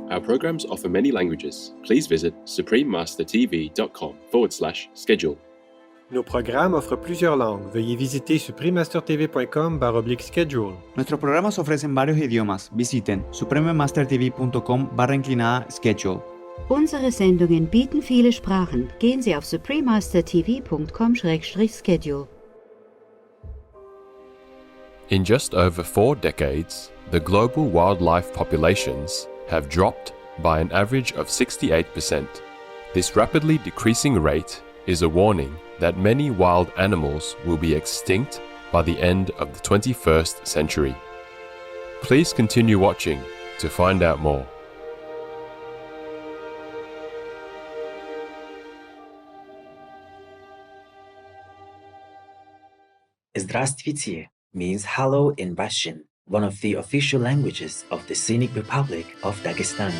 Our programs offer many languages. Please visit suprememastertv.com/schedule. Nos programmes offrent plusieurs langues. Veuillez visiter suprememastertv.com/schedule. Nuestros programas ofrecen varios idiomas. Visiten suprememastertv.com/schedule. Unsere Sendungen bieten viele Sprachen. Gehen Sie auf suprememastertv.com/schedule. In just over 4 decades, the global wildlife populations have dropped by an average of 68%. This rapidly decreasing rate is a warning that many wild animals will be extinct by the end of the 21st century. Please continue watching to find out more. Здравствуйте means hello in Russian, one of the official languages of the Scenic Republic of Dagestan.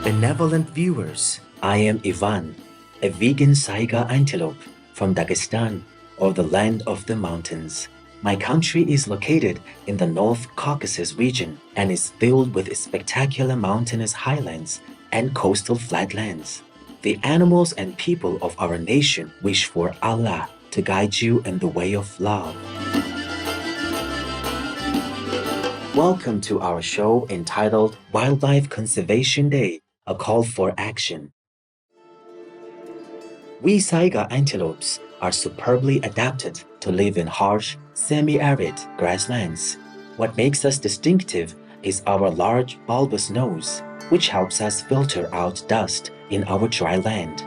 Benevolent viewers, I am Ivan, a vegan Saiga antelope from Dagestan, or the land of the mountains. My country is located in the North Caucasus region and is filled with spectacular mountainous highlands and coastal flatlands. The animals and people of our nation wish for Allah to guide you in the way of love. Welcome to our show entitled Wildlife Conservation Day, a call for action. We Saiga antelopes are superbly adapted to live in harsh, semi-arid grasslands. What makes us distinctive is our large bulbous nose, which helps us filter out dust in our dry land.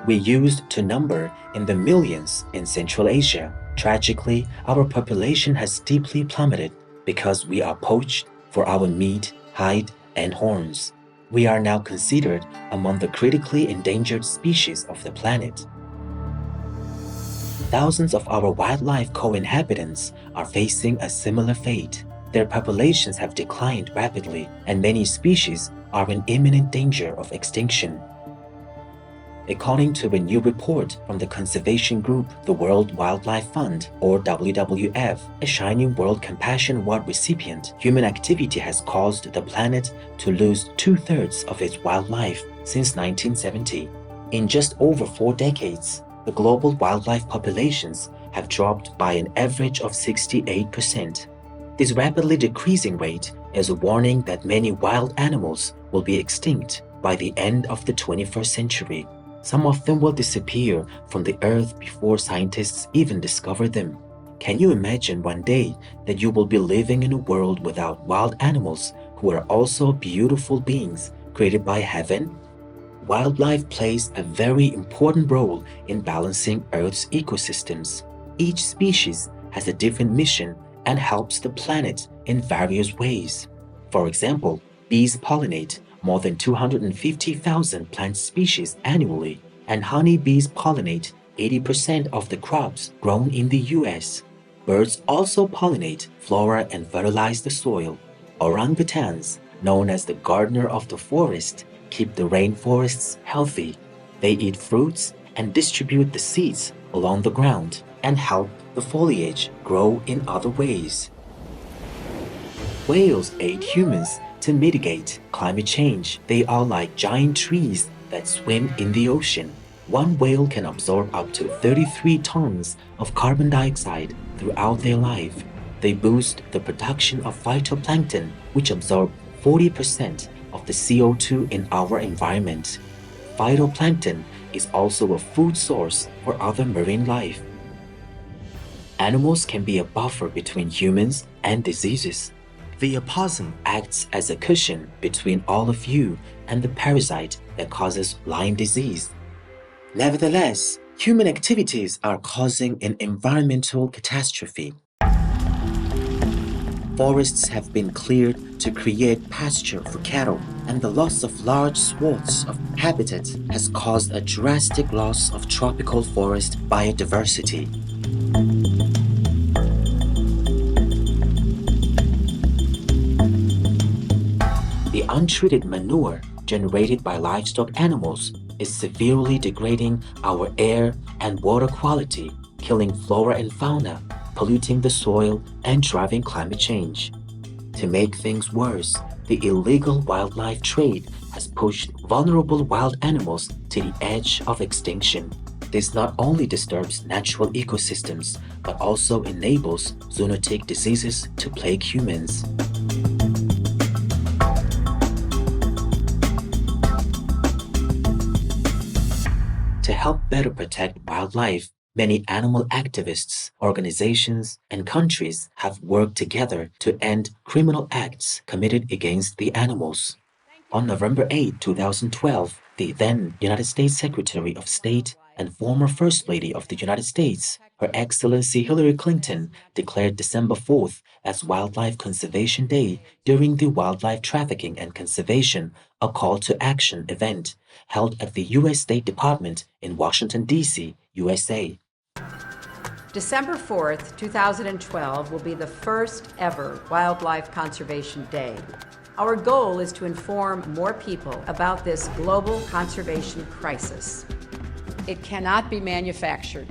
We used to number in the millions in Central Asia. Tragically, our population has steeply plummeted because we are poached for our meat, hide, and horns. We are now considered among the critically endangered species of the planet. Thousands of our wildlife co-inhabitants are facing a similar fate. Their populations have declined rapidly, and many species are in imminent danger of extinction. According to a new report from the conservation group, the World Wildlife Fund, or WWF, a Shining World Compassion Award recipient, human activity has caused the planet to lose 2/3 of its wildlife since 1970. In just over 4 decades, the global wildlife populations have dropped by an average of 68%. This rapidly decreasing rate is a warning that many wild animals will be extinct by the end of the 21st century. Some of them will disappear from the earth before scientists even discover them. Can you imagine one day that you will be living in a world without wild animals who are also beautiful beings created by heaven? Wildlife plays a very important role in balancing Earth's ecosystems. Each species has a different mission and helps the planet in various ways. For example, bees pollinate more than 250,000 plant species annually, and honeybees pollinate 80% of the crops grown in the US. Birds also pollinate flora and fertilize the soil. Orangutans, known as the gardener of the forest, keep the rainforests healthy. They eat fruits and distribute the seeds along the ground and help the foliage grow in other ways. Whales aid humans to mitigate climate change. They are like giant trees that swim in the ocean. One whale can absorb up to 33 tons of carbon dioxide throughout their life. They boost the production of phytoplankton, which absorb 40% of the CO2 in our environment. Phytoplankton is also a food source for other marine life. Animals can be a buffer between humans and diseases. The opossum acts as a cushion between all of you and the parasite that causes Lyme disease. Nevertheless, human activities are causing an environmental catastrophe. Forests have been cleared to create pasture for cattle, and the loss of large swaths of habitat has caused a drastic loss of tropical forest biodiversity. The untreated manure generated by livestock animals is severely degrading our air and water quality, killing flora and fauna, polluting the soil, and driving climate change. To make things worse, the illegal wildlife trade has pushed vulnerable wild animals to the edge of extinction. This not only disturbs natural ecosystems, but also enables zoonotic diseases to plague humans. To help better protect wildlife, many animal activists, organizations, and countries have worked together to end criminal acts committed against the animals. On November 8, 2012, the then United States Secretary of State and former First Lady of the United States, Her Excellency Hillary Clinton, declared December 4th as Wildlife Conservation Day during the Wildlife Trafficking and Conservation, a Call to Action event held at the U.S. State Department in Washington, D.C., USA. December 4th, 2012 will be the first ever Wildlife Conservation Day. Our goal is to inform more people about this global conservation crisis. It cannot be manufactured.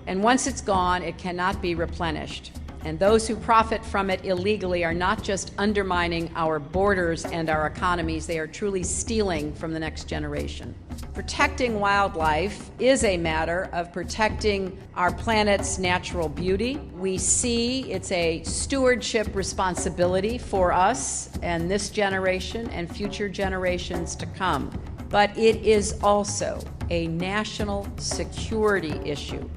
And once it's gone, it cannot be replenished. And those who profit from it illegally are not just undermining our borders and our economies, they are truly stealing from the next generation. Protecting wildlife is a matter of protecting our planet's natural beauty. We see it's a stewardship responsibility for us and this generation and future generations to come. But it is also a national security issue,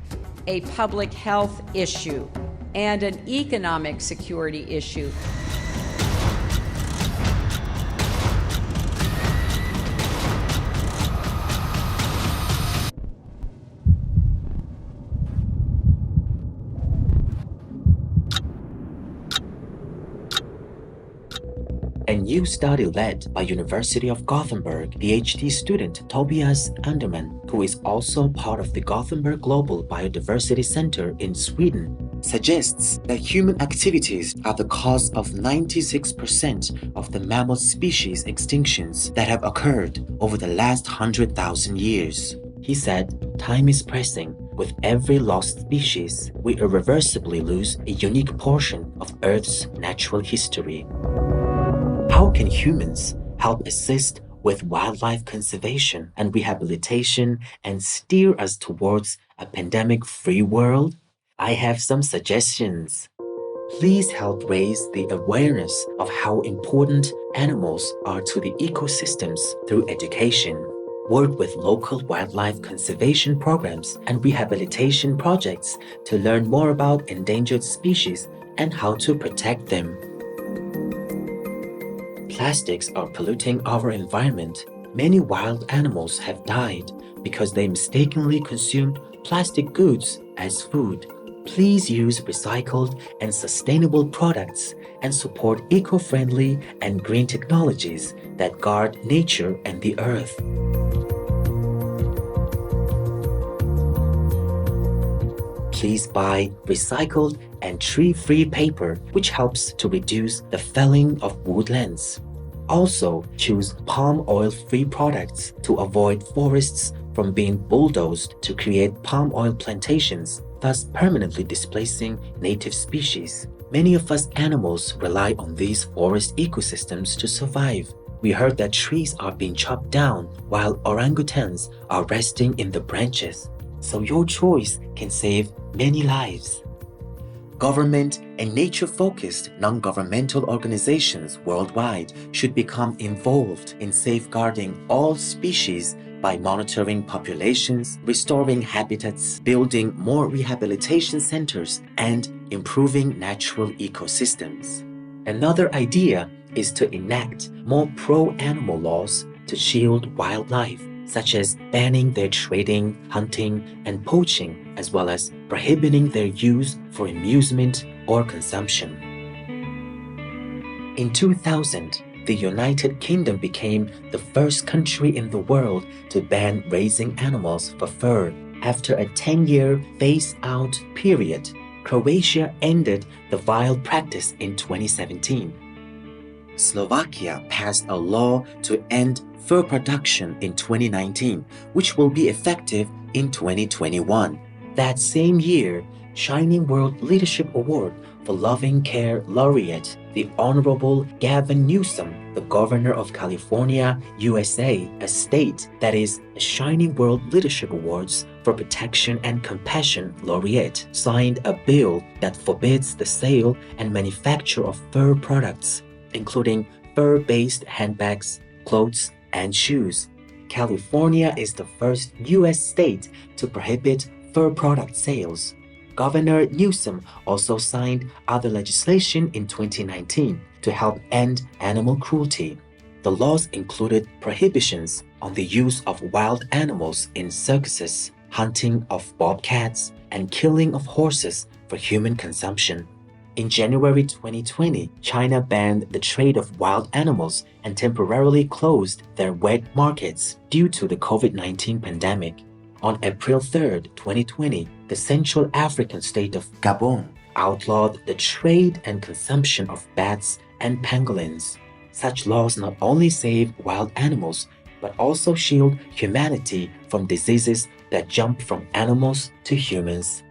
a public health issue, and an economic security issue. A new study led by University of Gothenburg PhD student Tobias Anderman, who is also part of the Gothenburg Global Biodiversity Center in Sweden, suggests that human activities are the cause of 96% of the mammal species extinctions that have occurred over the last 100,000 years. He said, "Time is pressing. With every lost species, we irreversibly lose a unique portion of Earth's natural history." How can humans help assist with wildlife conservation and rehabilitation and steer us towards a pandemic-free world? I have some suggestions. Please help raise the awareness of how important animals are to the ecosystems through education. Work with local wildlife conservation programs and rehabilitation projects to learn more about endangered species and how to protect them. Plastics are polluting our environment. Many wild animals have died because they mistakenly consumed plastic goods as food. Please use recycled and sustainable products and support eco-friendly and green technologies that guard nature and the earth. Please buy recycled and tree-free paper, which helps to reduce the felling of woodlands. Also, choose palm oil-free products to avoid forests from being bulldozed to create palm oil plantations, thus permanently displacing native species. Many of us animals rely on these forest ecosystems to survive. We heard that trees are being chopped down while orangutans are resting in the branches. So your choice can save many lives. Government and nature-focused non-governmental organizations worldwide should become involved in safeguarding all species by monitoring populations, restoring habitats, building more rehabilitation centers, and improving natural ecosystems. Another idea is to enact more pro-animal laws to shield wildlife, such as banning their trading, hunting, and poaching, as well as prohibiting their use for amusement or consumption. In 2000, the United Kingdom became the first country in the world to ban raising animals for fur. After a 10-year phase-out period, Croatia ended the vile practice in 2017. Slovakia passed a law to end fur production in 2019, which will be effective in 2021. That same year, Shining World Leadership Award for Loving Care laureate, the Honorable Gavin Newsom, the Governor of California, USA, a state that is a Shining World Leadership Awards for Protection and Compassion laureate, signed a bill that forbids the sale and manufacture of fur products, including fur-based handbags, clothes, and shoes. California is the first U.S. state to prohibit fur product sales. Governor Newsom also signed other legislation in 2019 to help end animal cruelty. The laws included prohibitions on the use of wild animals in circuses, hunting of bobcats, and killing of horses for human consumption. In January 2020, China banned the trade of wild animals and temporarily closed their wet markets due to the COVID-19 pandemic. On April 3, 2020, the Central African state of Gabon outlawed the trade and consumption of bats and pangolins. Such laws not only save wild animals, but also shield humanity from diseases that jump from animals to humans.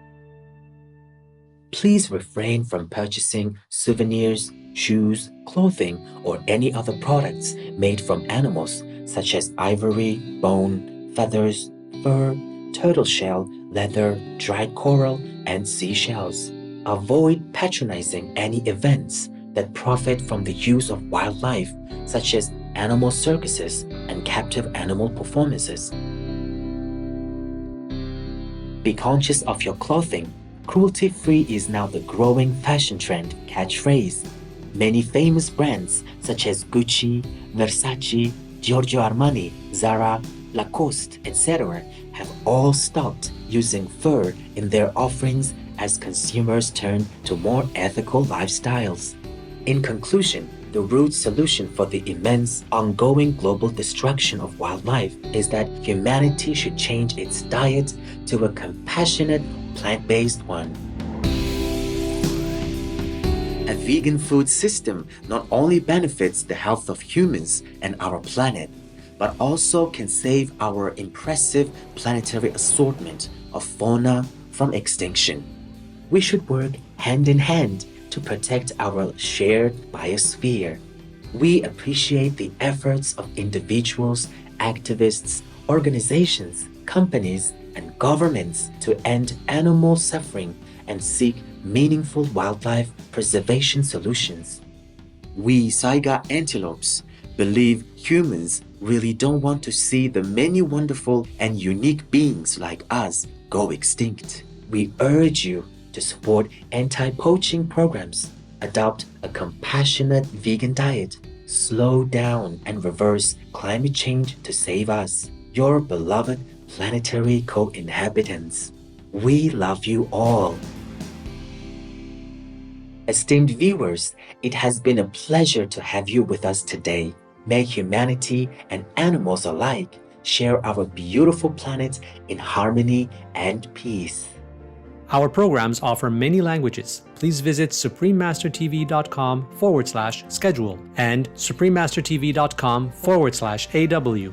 Please refrain from purchasing souvenirs, shoes, clothing, or any other products made from animals such as ivory, bone, feathers, fur, turtle shell, leather, dried coral, and seashells. Avoid patronizing any events that profit from the use of wildlife, such as animal circuses and captive animal performances. Be conscious of your clothing. Cruelty-free is now the growing fashion trend catchphrase. Many famous brands such as Gucci, Versace, Giorgio Armani, Zara, Lacoste, etc. have all stopped using fur in their offerings as consumers turn to more ethical lifestyles. In conclusion, the root solution for the immense ongoing global destruction of wildlife is that humanity should change its diet to a compassionate, plant-based one. A vegan food system not only benefits the health of humans and our planet, but also can save our impressive planetary assortment of fauna from extinction. We should work hand in hand to protect our shared biosphere. We appreciate the efforts of individuals, activists, organizations, companies, and governments to end animal suffering and seek meaningful wildlife preservation solutions. We Saiga antelopes believe humans really don't want to see the many wonderful and unique beings like us go extinct. We urge you to support anti-poaching programs, adopt a compassionate vegan diet, slow down and reverse climate change to save us, your beloved planetary co-inhabitants. We love you all. Esteemed viewers, it has been a pleasure to have you with us today. May humanity and animals alike share our beautiful planet in harmony and peace. Our programs offer many languages. Please visit suprememastertv.com/schedule and suprememastertv.com/AW.